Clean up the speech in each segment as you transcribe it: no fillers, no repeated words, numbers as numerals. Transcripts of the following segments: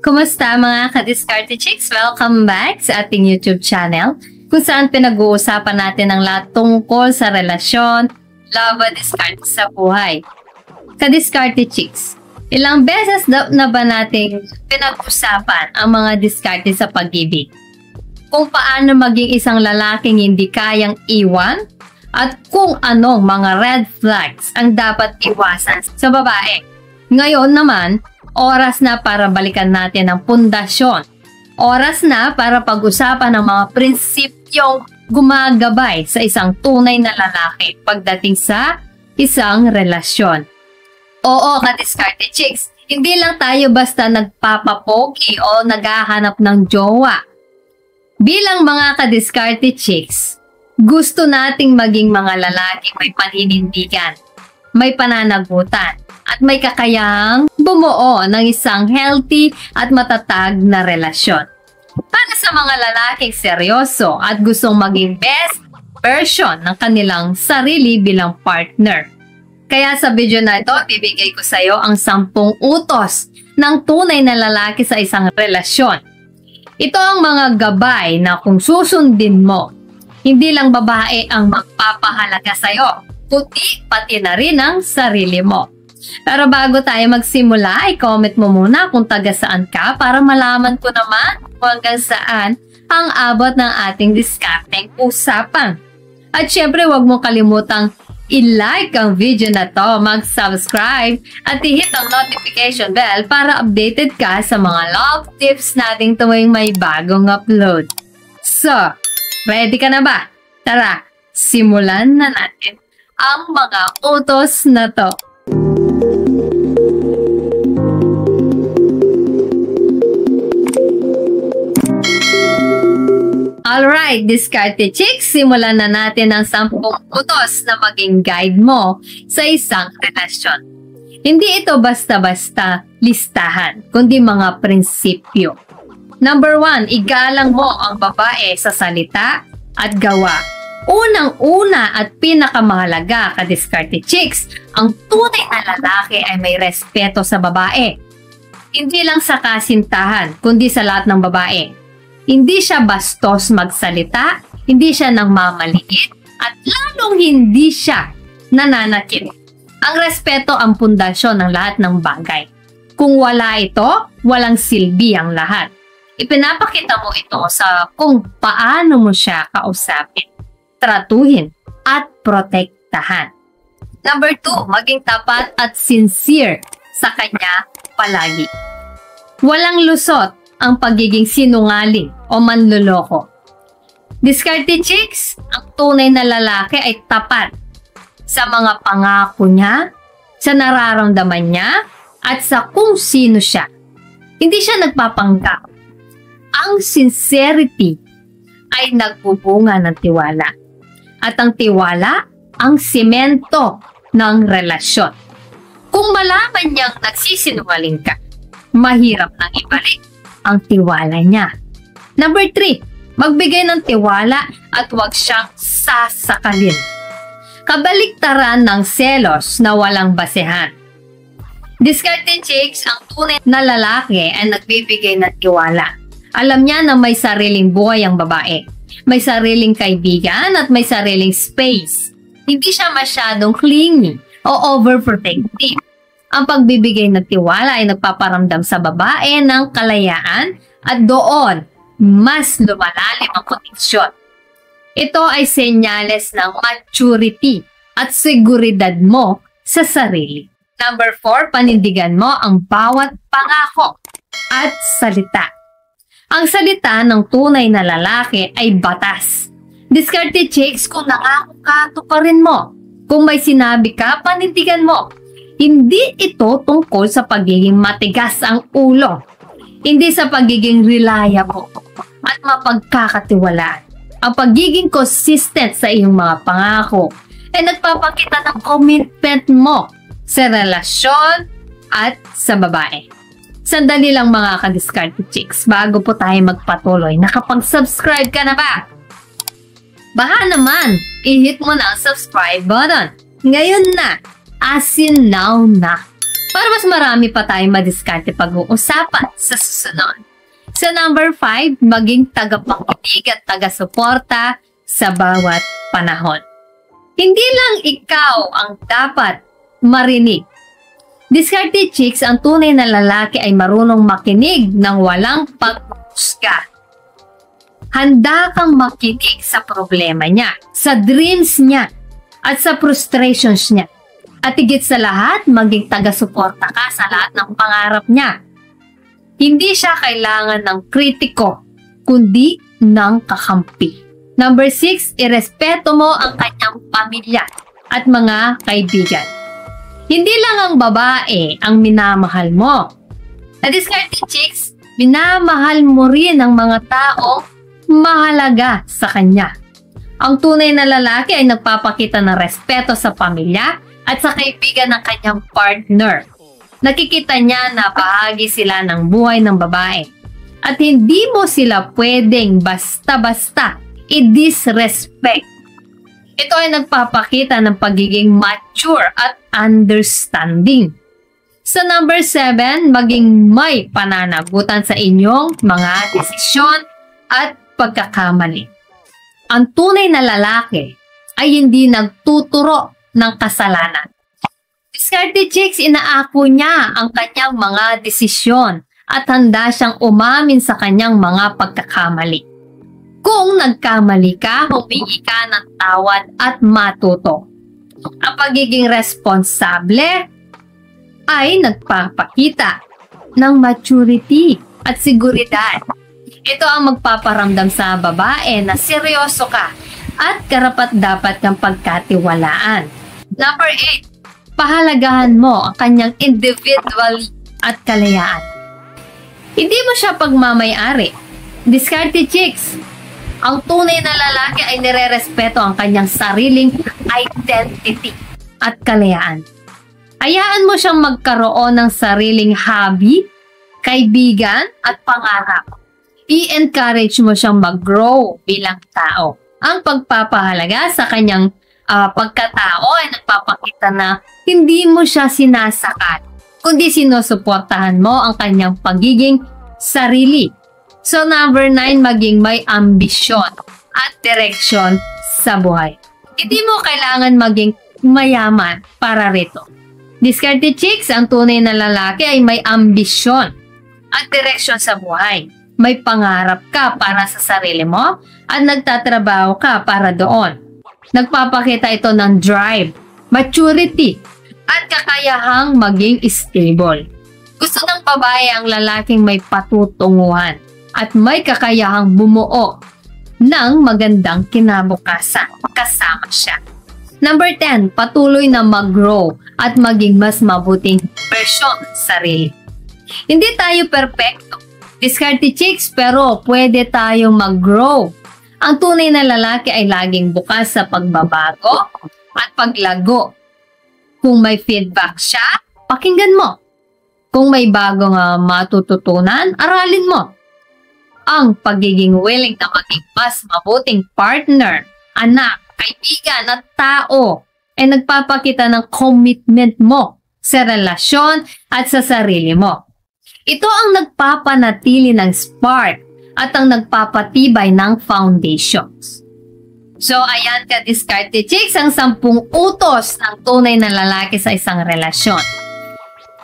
Kumusta mga ka-Diskarte Chicks? Welcome back sa ating YouTube channel kung saan pinag-uusapan natin ang lahat tungkol sa relasyon, love at diskarte sa buhay. Ka-Diskarte Chicks, ilang beses na ba nating pinag-usapan ang mga diskarte sa pag-ibig? Kung paano maging isang lalaking hindi kayang iwan at kung anong mga red flags ang dapat iwasan sa babae. Ngayon naman, oras na para balikan natin ang pundasyon. Oras na para pag-usapan ang mga prinsipyong gumagabay sa isang tunay na lalaki pagdating sa isang relasyon. Oo, ka-Diskarte Chicks, hindi lang tayo basta nagpapapogi o naghahanap ng jowa. Bilang mga ka-Diskarte Chicks, gusto nating maging mga lalaki may paninindigan, may pananagutan, at may kakayahang bumuo ng isang healthy at matatag na relasyon. Para sa mga lalaking seryoso at gustong maging best version ng kanilang sarili bilang partner. Kaya sa video na ito, bibigay ko sa iyo ang 10 utos ng tunay na lalaki sa isang relasyon. Ito ang mga gabay na kung susundin mo, hindi lang babae ang magpapahalaga sa iyo, kundi pati na rin ang sarili mo. Pero bago tayo magsimula, i-comment mo muna kung taga saan ka para malaman ko naman kung hanggang saan ang abot ng ating diskarteng usapan. At syempre, huwag mong kalimutang i-like ang video na to, mag-subscribe at i-hit ang notification bell para updated ka sa mga love tips nating tuwing may bagong upload. So, ready ka na ba? Tara, simulan na natin ang mga utos na to. Alright, Diskarte Chicks, simulan na natin ang 10 utos na maging guide mo sa isang relasyon. Hindi ito basta-basta listahan, kundi mga prinsipyo. Number 1, igalang mo ang babae sa salita at gawa. Unang-una at pinakamahalaga, ka-Diskarte Chicks, ang tunay na lalaki ay may respeto sa babae. Hindi lang sa kasintahan, kundi sa lahat ng babae. Hindi siya bastos magsalita, hindi siya nangmamaliit, at lalong hindi siya nananakit. Ang respeto ang pundasyon ng lahat ng bagay. Kung wala ito, walang silbi ang lahat. Ipinapakita mo ito sa kung paano mo siya kausapin, tratuhin, at protektahan. Number 2, maging tapat at sincere sa kanya palagi. Walang lusot ang pagiging sinungaling o manloloko. Diskarte Chicks, ang tunay na lalaki ay tapat sa mga pangako niya, sa nararamdaman niya, at sa kung sino siya. Hindi siya nagpapanggap. Ang sincerity ay nagbubunga ng tiwala. At ang tiwala, ang semento ng relasyon. Kung malaman niyang nagsisinungaling ka, mahirap nang ibalik ang tiwala niya. Number 3, magbigay ng tiwala at huwag siyang sasakalin. Kabaliktaran ng selos na walang basehan. Diskarte Chicks, ang tunay na lalaki ay nagbibigay ng tiwala. Alam niya na may sariling buhay ang babae. May sariling kaibigan at may sariling space. Hindi siya masyadong clingy o overprotective. Ang pagbibigay ng tiwala ay nagpaparamdam sa babae ng kalayaan at doon mas lumalalim ang koneksyon. Ito ay senyales ng maturity at seguridad mo sa sarili. Number 4, panindigan mo ang bawat pangako at salita. Ang salita ng tunay na lalaki ay batas. Diskarte Chicks, kung nangako ka, tuparin mo. Kung may sinabi ka, panindigan mo. Hindi ito tungkol sa pagiging matigas ang ulo. Hindi sa pagiging reliable at mapagkakatiwalaan. Ang pagiging consistent sa iyong mga pangako ay nagpapakita ng commitment mo sa relasyon at sa babae. Sandali lang mga ka-Diskarte Chicks, bago po tayo magpatuloy, nakapag-subscribe ka na ba? Baka naman, i-hit mo na ang subscribe button. Ngayon na! As in now na. para mas marami pa tayong madiskarte pag-uusapan sa susunod. Sa number 5, maging tagapakinig at taga-suporta sa bawat panahon. Hindi lang ikaw ang dapat marinig. Diskarte chicks, ang tunay na lalaki ay marunong makinig ng walang paghusga. Handa kang makinig sa problema niya, sa dreams niya, at sa frustrations niya. At higit sa lahat, maging taga-suporta ka sa lahat ng pangarap niya. Hindi siya kailangan ng kritiko, kundi ng kakampi. Number 6, irespeto mo ang kanyang pamilya at mga kaibigan. Hindi lang ang babae ang minamahal mo. Sa diskarte chicks, minamahal mo rin ang mga tao mahalaga sa kanya. Ang tunay na lalaki ay nagpapakita ng respeto sa pamilya at sa kaibigan ng kanyang partner. Nakikita niya na bahagi sila ng buhay ng babae. At hindi mo sila pwedeng basta-basta i-disrespect. Ito ay nagpapakita ng pagiging mature at understanding. Sa number 7, maging may pananagutan sa inyong mga desisyon at pagkakamali. Ang tunay na lalaki ay hindi nagtuturo ng kasalanan. Diskarte chicks, inaako niya ang kanyang mga desisyon at handa siyang umamin sa kanyang mga pagkakamali. Kung nagkamali ka, humingi ka ng tawad at matuto. Ang pagiging responsable ay nagpapakita ng maturity at seguridad. Ito ang magpaparamdam sa babae na seryoso ka at karapat-dapat kang pagkatiwalaan. Number 8, pahalagahan mo ang kanyang individuality at kalayaan. Hindi mo siya pagmamay-ari. Diskarte chicks, ang tunay na lalaki ay nire-respeto ang kanyang sariling identity at kalayaan. Hayaan mo siyang magkaroon ng sariling hobby, kaibigan at pangarap. I-encourage mo siyang mag-grow bilang tao. Ang pagpapahalaga sa kanyang pagkatao ay nagpapakita na hindi mo siya sinasakal, kundi sinusuportahan mo ang kanyang pagiging sarili. So number 9, maging may ambisyon at direksyon sa buhay. Hindi mo kailangan maging mayaman para rito. Diskarte chicks, ang tunay na lalaki ay may ambisyon at direksyon sa buhay. May pangarap ka para sa sarili mo at nagtatrabaho ka para doon. Nagpapakita ito ng drive, maturity, at kakayahang maging stable. Gusto ng babae ang lalaking may patutunguhan at may kakayahang bumuo ng magandang kinabukasan kasama siya. Number 10, patuloy na mag-grow at maging mas mabuting bersyon sa sarili. Hindi tayo perfecto. Diskarte chicks, pero pwede tayong mag-grow. Ang tunay na lalaki ay laging bukas sa pagbabago at paglago. Kung may feedback siya, pakinggan mo. Kung may bagong matututunan, aralin mo. Ang pagiging willing na maging mas mabuting partner, anak, kaibigan at tao ay nagpapakita ng commitment mo sa relasyon at sa sarili mo. Ito ang nagpapanatili ng spark at ang nagpapatibay ng foundations. So, ayan ka, diskarte chicks, ang 10 utos ng tunay na lalaki sa isang relasyon.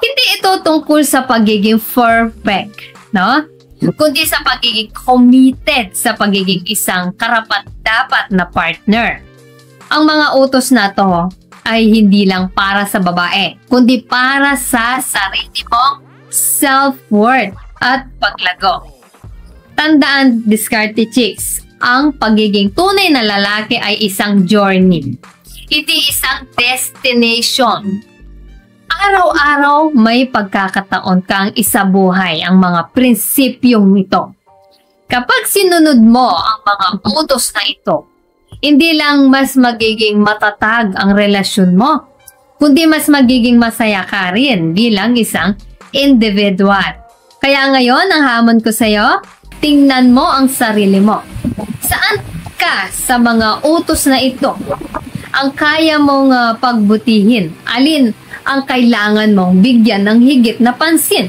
Hindi ito tungkol sa pagiging perfect, no? Kundi sa pagiging committed sa pagiging isang karapat-dapat na partner. Ang mga utos na to ay hindi lang para sa babae, kundi para sa sarili mong self-worth at paglago. Tandaan, diskarte chicks, ang pagiging tunay na lalaki ay isang journey. Hindi isang destination. Araw-araw may pagkakataon kang isabuhay ang mga prinsipyong ito. Kapag sinunod mo ang mga utos na ito, hindi lang mas magiging matatag ang relasyon mo, kundi mas magiging masaya ka rin bilang isang individual. Kaya ngayon, ang hamon ko sa'yo, tingnan mo ang sarili mo. Saan ka sa mga utos na ito ang kaya mong pagbutihin? Alin ang kailangan mong bigyan ng higit na pansin.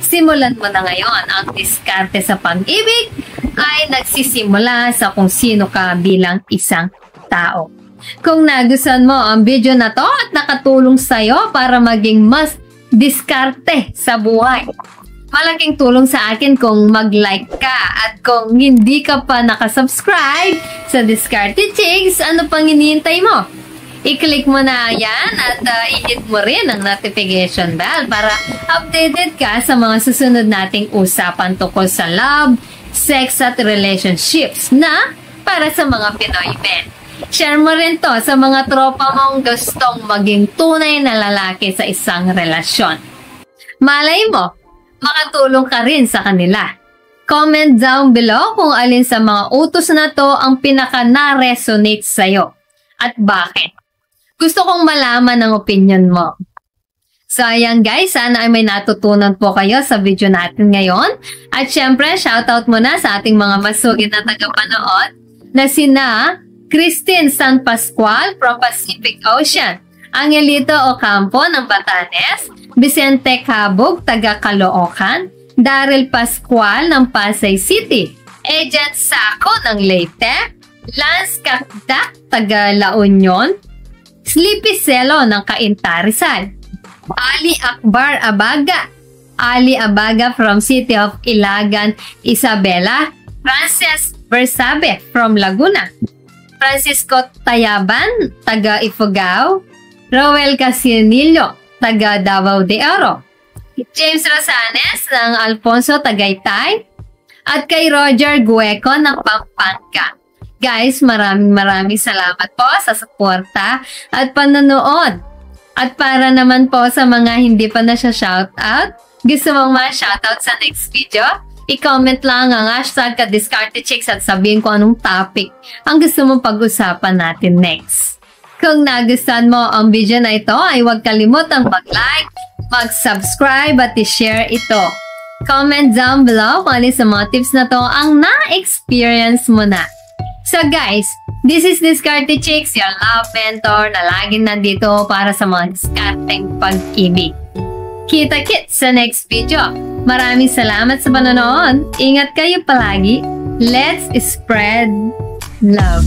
Simulan mo na ngayon. Ang diskarte sa pag-ibig ay nagsisimula sa kung sino ka bilang isang tao. Kung nagustuhan mo ang video na to at nakatulong sa'yo para maging mas diskarte sa buhay, malaking tulong sa akin kung mag-like ka. At kung hindi ka pa nakasubscribe sa Diskarte Chicks, ano pang hinihintay mo? I-click mo na yan at i-hit mo rin ang notification bell para updated ka sa mga susunod nating usapan tungkol sa love, sex at relationships na para sa mga Pinoy men. Share mo rin to sa mga tropa mong gustong maging tunay na lalaki sa isang relasyon. Malay mo, makatulong ka rin sa kanila. Comment down below kung alin sa mga utos na to ang pinaka-na-resonate sa'yo at bakit. Gusto kong malaman ang opinion mo. So ayan guys, sana ay may natutunan po kayo sa video natin ngayon. At syempre, shoutout muna sa ating mga masugid na tagapanood na sina Christine San Pascual from Pacific Ocean, Angelito Ocampo ng Batanes, Vicente Cabog, taga Caloocan, Daryl Pascual ng Pasay City, Agent Sako ng Leyte, Lance Kakdak, taga La Union, Sleepy Celo ng Cainta Rizal, Ali Akbar Abaga, Ali Abaga from City of Ilagan, Isabela, Frances Bersabe from Laguna, Francisco Tayaban, taga Ifugao, Roel Casinillo, taga Davao de Oro, James Rosanes ng Alfonso Tagaytay, at kay Roger Gueco ng Pampanga. Guys, maraming salamat po sa suporta at panonood. At para naman po sa mga hindi pa na siya shoutout, gusto mong ma-shoutout sa next video? I-comment lang ang hashtag #KaDiskarteChicks at sabihin ko anong topic ang gusto mong pag-usapan natin next. Kung nagustuhan mo ang video na ito, ay huwag kalimutang mag-like, mag-subscribe at i-share ito. Comment down below kung alin sa mga tips na to ang na-experience mo na. So guys, this is Diskarte Chicks, your love mentor na laging nandito para sa mga diskarteng pag-ibig. Kita-kits sa next video. Maraming salamat sa panonood. Ingat kayo palagi. Let's spread love.